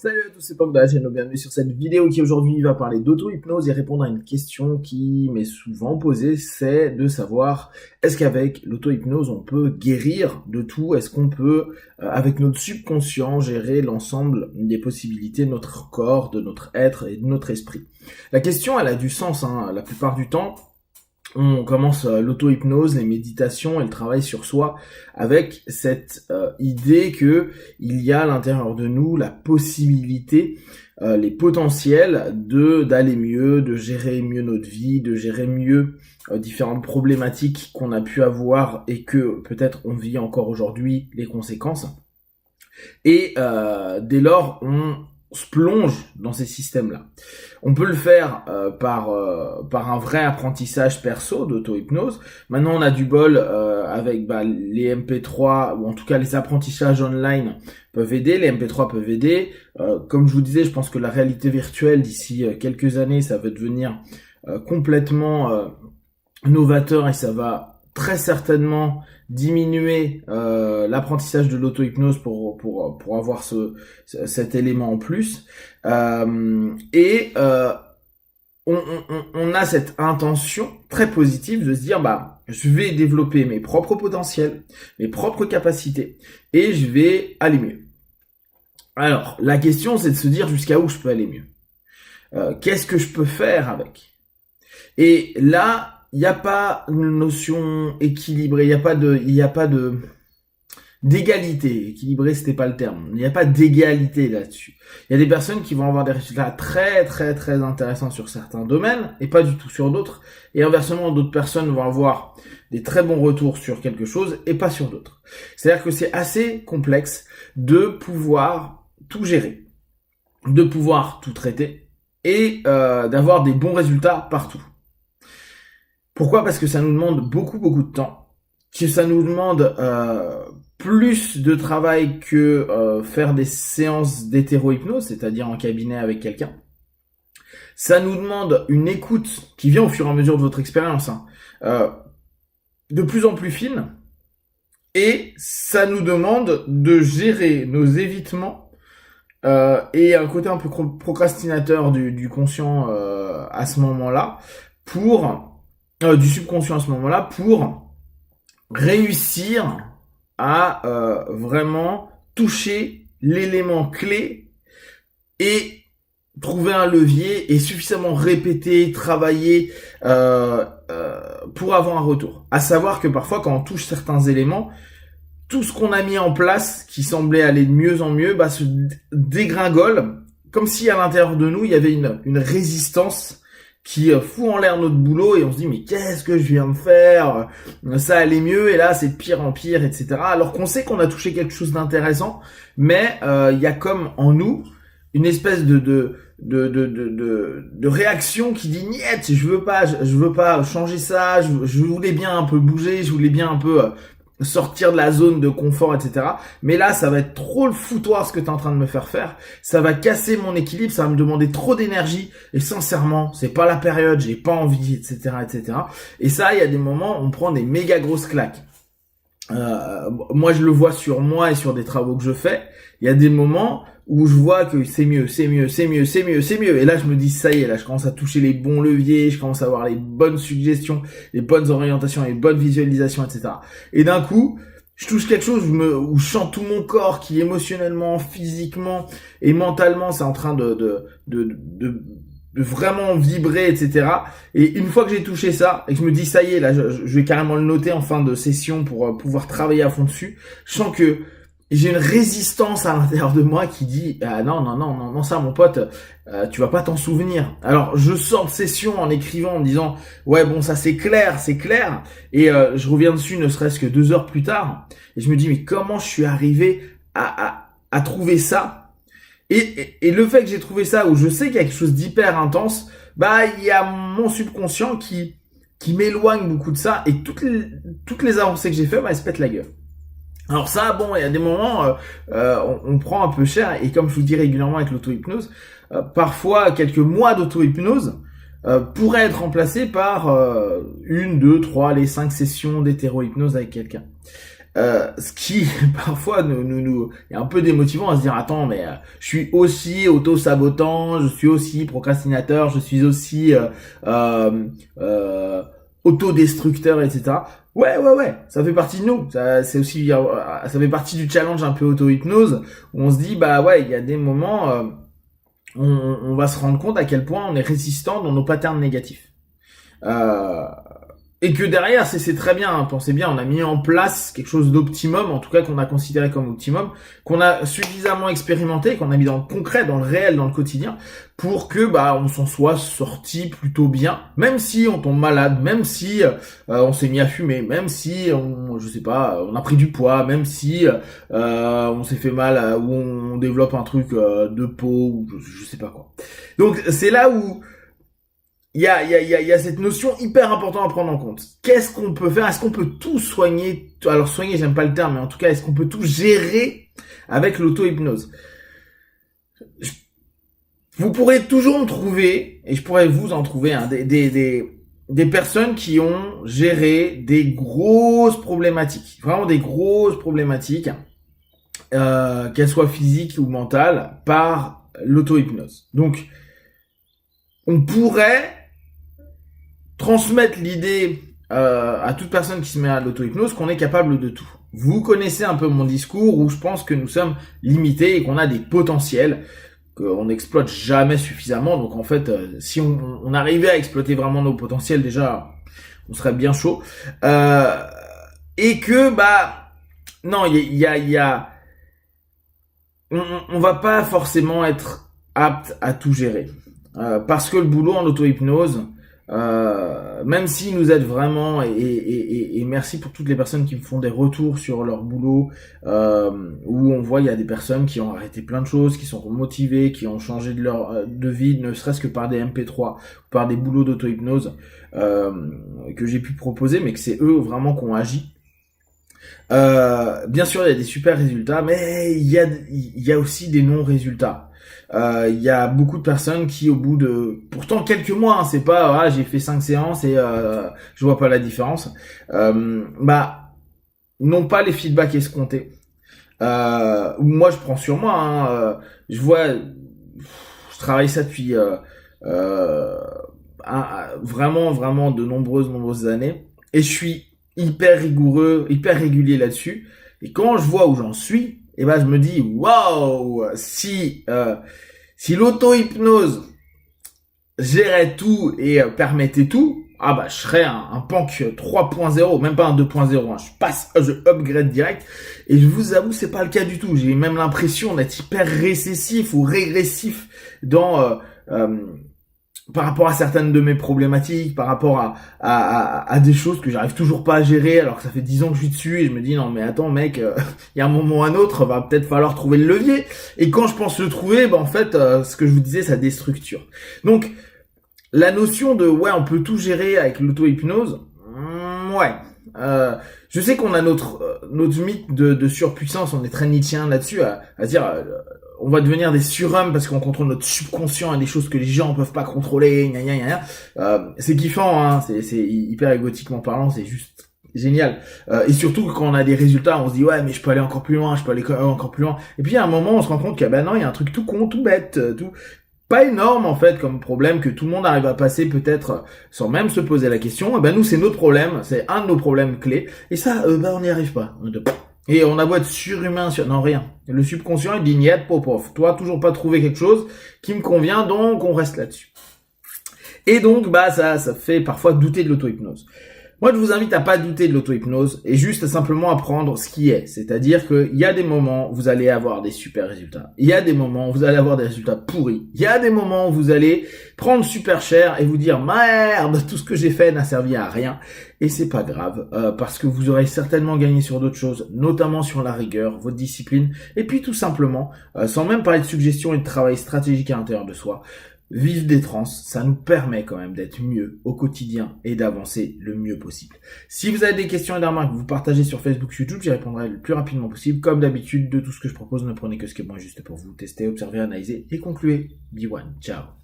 Salut à tous, c'est Pom de la chaîne, bienvenue sur cette vidéo qui aujourd'hui va parler d'auto-hypnose et répondre à une question qui m'est souvent posée, c'est de savoir est-ce qu'avec l'auto-hypnose on peut guérir de tout, est-ce qu'on peut avec notre subconscient gérer l'ensemble des possibilités de notre corps, de notre être et de notre esprit. La question elle a du sens, la plupart du temps. On commence l'auto-hypnose, les méditations et le travail sur soi avec cette idée que il y a à l'intérieur de nous la possibilité, les potentiels d'aller mieux, de gérer mieux notre vie, de gérer mieux différentes problématiques qu'on a pu avoir et que peut-être on vit encore aujourd'hui les conséquences. Et dès lors, on se plonge dans ces systèmes-là. On peut le faire par un vrai apprentissage perso d'auto-hypnose. Maintenant, on a du bol avec les MP3 ou en tout cas les apprentissages online peuvent aider. Les MP3 peuvent aider. Comme je vous disais, je pense que la réalité virtuelle d'ici quelques années, ça va devenir complètement novateur et ça va très certainement diminuer l'apprentissage de l'auto-hypnose pour avoir cet élément en plus. On a cette intention très positive de se dire je vais développer mes propres potentiels, mes propres capacités et je vais aller mieux. Alors la question c'est de se dire jusqu'à où je peux aller mieux. Qu'est-ce que je peux faire avec? Et là il n'y a pas une notion équilibrée, il n'y a pas d'égalité. Équilibré, c'était pas le terme. Il n'y a pas d'égalité là-dessus. Il y a des personnes qui vont avoir des résultats très, très, très intéressants sur certains domaines et pas du tout sur d'autres. Et inversement, d'autres personnes vont avoir des très bons retours sur quelque chose et pas sur d'autres. C'est-à-dire que c'est assez complexe de pouvoir tout gérer, de pouvoir tout traiter et d'avoir des bons résultats partout. Pourquoi? Parce que ça nous demande beaucoup de temps, que ça nous demande plus de travail que faire des séances d'hétéro-hypnose, c'est-à-dire en cabinet avec quelqu'un. Ça nous demande une écoute qui vient au fur et à mesure de votre expérience, de plus en plus fine, et ça nous demande de gérer nos évitements et un côté un peu procrastinateur du conscient à ce moment-là, du subconscient à ce moment-là, pour réussir à vraiment toucher l'élément clé et trouver un levier et suffisamment répéter, travailler pour avoir un retour. À savoir que parfois quand on touche certains éléments, tout ce qu'on a mis en place qui semblait aller de mieux en mieux se dégringole, comme si à l'intérieur de nous il y avait une résistance qui fout en l'air notre boulot et on se dit mais qu'est-ce que je viens de faire, ça allait mieux et là c'est de pire en pire, etc. Alors qu'on sait qu'on a touché quelque chose d'intéressant, mais il y a comme en nous une espèce de réaction qui dit niet, je veux pas changer ça, je voulais bien un peu bouger, je voulais bien un peu sortir de la zone de confort, etc. Mais là, ça va être trop le foutoir ce que tu es en train de me faire. Ça va casser mon équilibre, ça va me demander trop d'énergie. Et sincèrement, c'est pas la période, j'ai pas envie, etc., etc. Et ça, il y a des moments où on prend des méga grosses claques. Moi, je le vois sur moi et sur des travaux que je fais. Il y a des moments où je vois que c'est mieux. Et là, je me dis, ça y est, là, je commence à toucher les bons leviers, je commence à avoir les bonnes suggestions, les bonnes orientations, les bonnes visualisations, etc. Et d'un coup, je touche quelque chose où je sens tout mon corps qui émotionnellement, physiquement et mentalement, c'est en train de vraiment vibrer, etc. Et une fois que j'ai touché ça, et que je me dis, ça y est, là, je vais carrément le noter en fin de session pour pouvoir travailler à fond dessus, je sens que j'ai une résistance à l'intérieur de moi qui dit non ça mon pote tu vas pas t'en souvenir. Alors je sors de session en écrivant en me disant ouais bon ça c'est clair et je reviens dessus ne serait-ce que 2 heures plus tard et je me dis mais comment je suis arrivé à trouver ça et le fait que j'ai trouvé ça où je sais qu'il y a quelque chose d'hyper intense, il y a mon subconscient qui m'éloigne beaucoup de ça et toutes les avancées que j'ai fait elles se pètent la gueule. Alors ça, bon, il y a des moments, on prend un peu cher, et comme je vous dis régulièrement avec l'auto-hypnose, parfois quelques mois d'auto-hypnose pourraient être remplacés par 1, 2, 3, les 5 sessions d'hétéro-hypnose avec quelqu'un. Ce qui parfois nous est un peu démotivant à se dire attends mais je suis aussi auto-sabotant, je suis aussi procrastinateur, je suis aussi autodestructeur, etc. Ouais, ça fait partie de nous. C'est aussi, ça fait partie du challenge un peu auto-hypnose où on se dit bah ouais, il y a des moments, on va se rendre compte à quel point on est résistant dans nos patterns négatifs. Et que derrière, c'est très bien, hein, pensez bien, on a mis en place quelque chose d'optimum, en tout cas qu'on a considéré comme optimum, qu'on a suffisamment expérimenté, qu'on a mis dans le concret, dans le réel, dans le quotidien, pour que on s'en soit sorti plutôt bien, même si on tombe malade, même si on s'est mis à fumer, même si on a pris du poids, même si on s'est fait mal ou on développe un truc de peau ou je sais pas quoi. Donc c'est là où il y a cette notion hyper importante à prendre en compte. Qu'est-ce qu'on peut faire? Est-ce qu'on peut tout soigner? Alors soigner, j'aime pas le terme, mais en tout cas, est-ce qu'on peut tout gérer avec l'auto-hypnose? Vous pourrez toujours me trouver, et je pourrais vous en trouver, hein, des personnes qui ont géré des grosses problématiques, vraiment des grosses problématiques, qu'elles soient physiques ou mentales, par l'auto-hypnose. Donc, on pourrait transmettre l'idée à toute personne qui se met à l'auto-hypnose qu'on est capable de tout. Vous connaissez un peu mon discours où je pense que nous sommes limités et qu'on a des potentiels qu'on n'exploite jamais suffisamment. Donc en fait, si on arrivait à exploiter vraiment nos potentiels, déjà, on serait bien chaud. Et que, non, on va pas forcément être apte à tout gérer. Parce que le boulot en auto-hypnose, même s'il nous aide vraiment, et merci pour toutes les personnes qui me font des retours sur leur boulot, où on voit il y a des personnes qui ont arrêté plein de choses, qui sont motivées, qui ont changé de vie, ne serait-ce que par des MP3, par des boulots d'auto-hypnose que j'ai pu proposer, mais que c'est eux vraiment qui ont agi. Bien sûr, il y a des super résultats, mais il y a aussi des non-résultats. Il y a beaucoup de personnes qui, au bout de, pourtant quelques mois, hein, c'est pas, j'ai fait 5 séances et je vois pas la différence, n'ont pas les feedbacks escomptés. Moi, je prends sur moi, hein, je vois, je travaille ça depuis vraiment de nombreuses années, et je suis hyper rigoureux, hyper régulier là-dessus. Et quand je vois où j'en suis, je me dis waouh, si l'auto-hypnose gérait tout et permettait tout, je serais un punk 3.0, même pas un 2.0, hein. Je upgrade direct. Et je vous avoue, c'est pas le cas du tout. J'ai même l'impression d'être hyper récessif ou régressif dans par rapport à certaines de mes problématiques, par rapport à des choses que j'arrive toujours pas à gérer, alors que ça fait 10 ans que je suis dessus, et je me dis, non mais attends mec, il y a un moment ou un autre, va peut-être falloir trouver le levier. Et quand je pense le trouver, en fait, ce que je vous disais, ça déstructure. Donc, la notion de, on peut tout gérer avec l'auto-hypnose, je sais qu'on a notre mythe de surpuissance, on est très nietzschéen là-dessus, à dire... on va devenir des surhommes parce qu'on contrôle notre subconscient et des choses que les gens peuvent pas contrôler, c'est kiffant, hein, c'est hyper égotiquement parlant, c'est juste génial. Et surtout quand on a des résultats, on se dit mais je peux aller encore plus loin, encore plus loin. Et puis à un moment, on se rend compte que non, il y a un truc tout con, tout bête, tout pas énorme en fait comme problème que tout le monde arrive à passer peut-être sans même se poser la question. Nous c'est notre problème, c'est un de nos problèmes clés. Et ça, on n'y arrive pas. Et on a beau être surhumain non, rien. Le subconscient, il dit, niet, popov. Toi, toujours pas trouvé quelque chose qui me convient, donc on reste là-dessus. Et donc, ça fait parfois douter de l'auto-hypnose. Moi, je vous invite à pas douter de l'auto-hypnose et juste simplement à prendre ce qui est. C'est-à-dire qu'il y a des moments où vous allez avoir des super résultats. Il y a des moments où vous allez avoir des résultats pourris. Il y a des moments où vous allez prendre super cher et vous dire merde, tout ce que j'ai fait n'a servi à rien. Et c'est pas grave, parce que vous aurez certainement gagné sur d'autres choses, notamment sur la rigueur, votre discipline, et puis tout simplement, sans même parler de suggestions et de travail stratégique à l'intérieur de soi, vivre des trans, ça nous permet quand même d'être mieux au quotidien et d'avancer le mieux possible. Si vous avez des questions et des remarques, vous partagez sur Facebook, YouTube, j'y répondrai le plus rapidement possible. Comme d'habitude, de tout ce que je propose, ne prenez que ce qui est bon et juste pour vous. Testez, observez, analysez et concluez. Be one. Ciao.